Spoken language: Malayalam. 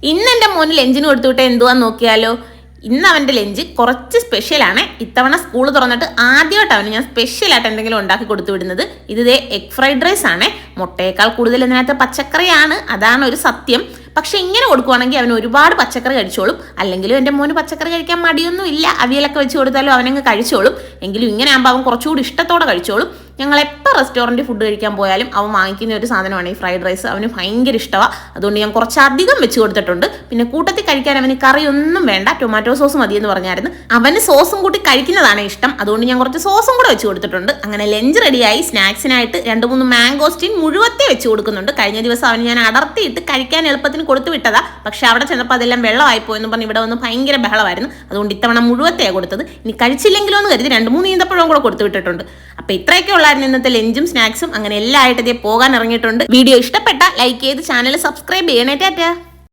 ഇന്ന് എൻ്റെ മോന് ലഞ്ചിന് കൊടുത്തുവിട്ടെ എന്തുവാന്ന് നോക്കിയാലോ. ഇന്ന് അവൻ്റെ ലഞ്ച് കുറച്ച് സ്പെഷ്യലാണ്. ഇത്തവണ സ്കൂൾ തുറന്നിട്ട് ആദ്യമായിട്ട് അവന് ഞാൻ സ്പെഷ്യലായിട്ട് എന്തെങ്കിലും ഉണ്ടാക്കി കൊടുത്തു വിടുന്നത്. ഇത് എഗ് ഫ്രൈഡ് റൈസ് ആണ്. മുട്ടയേക്കാൾ കൂടുതൽ ഇതിനകത്ത് പച്ചക്കറിയാണ്, അതാണ് ഒരു സത്യം. പക്ഷെ ഇങ്ങനെ കൊടുക്കുവാണെങ്കിൽ അവന് ഒരുപാട് പച്ചക്കറി കഴിച്ചോളും. അല്ലെങ്കിലും എൻ്റെ മോന് പച്ചക്കറി കഴിക്കാൻ മടിയൊന്നും ഇല്ല. അവിയലൊക്കെ വെച്ച് കൊടുത്താലും അവനങ്ങ് കഴിച്ചോളും. എങ്കിലും ഇങ്ങനെ ആകുമ്പോൾ അവൻ കുറച്ചുകൂടി ഇഷ്ടത്തോടെ കഴിച്ചോളും. ഞങ്ങൾ എപ്പോൾ റെസ്റ്റോറൻറ്റിൽ ഫുഡ് കഴിക്കാൻ പോയാലും അവൻ വാങ്ങിക്കുന്ന ഒരു സാധനമാണ് ഈ ഫ്രൈഡ് റൈസ്. അവന് ഭയങ്കര ഇഷ്ടമാണ്. അതുകൊണ്ട് ഞാൻ കുറച്ചധികം വെച്ച് കൊടുത്തിട്ടുണ്ട്. പിന്നെ കൂട്ടത്തിൽ കഴിക്കാൻ അവന് കറിയൊന്നും വേണ്ട, ടൊമാറ്റോ സോസ് മതിയെന്ന് പറഞ്ഞായിരുന്നു. അവന് സോസും കൂട്ടി കഴിക്കുന്നതാണ് ഇഷ്ടം. അതുകൊണ്ട് ഞാൻ കുറച്ച് സോസും കൂടെ വെച്ച് കൊടുത്തിട്ടുണ്ട്. അങ്ങനെ ലഞ്ച് റെഡിയായി. സ്നാക്സിനായിട്ട് 2-3 മാംഗോസ്റ്റീൻ മുഴുവത്തെ വെച്ച് കൊടുക്കുന്നുണ്ട്. കഴിഞ്ഞ ദിവസം അവന് ഞാൻ അടർത്തിയിട്ട് കഴിക്കാൻ എളുപ്പത്തിന് കൊടുത്തു വിട്ടതാ. പക്ഷെ അവിടെ ചെന്നപ്പോൾ അതെല്ലാം വെള്ളമായിപ്പോയെന്ന് പറഞ്ഞ് ഇവിടെ വന്ന് ഭയങ്കര ബഹളമായിരുന്നു. അതുകൊണ്ട് ഇത്തവണ മുഴുവത്തെയാണ് കൊടുത്തത്. ഇനി കഴിച്ചില്ലെങ്കിലോ എന്ന് കരുതി 2-3 ഈന്തപ്പഴവും കൂടെ കൊടുത്തു വിട്ടിട്ടുണ്ട്. അപ്പോൾ ഇത്രയൊക്കെ ഉള്ളായിരുന്നു ഇന്നത്തെ ലഞ്ചും സ്നാക്സും. അങ്ങനെ എല്ലാം ആയിട്ട് പോകാൻ ഇറങ്ങിയിട്ടുണ്ട്. വീഡിയോ ഇഷ്ടപ്പെട്ട ലൈക്ക് ചെയ്ത് ചാനൽ സബ്സ്ക്രൈബ് ചെയ്യണേ. ടാറ്റാ.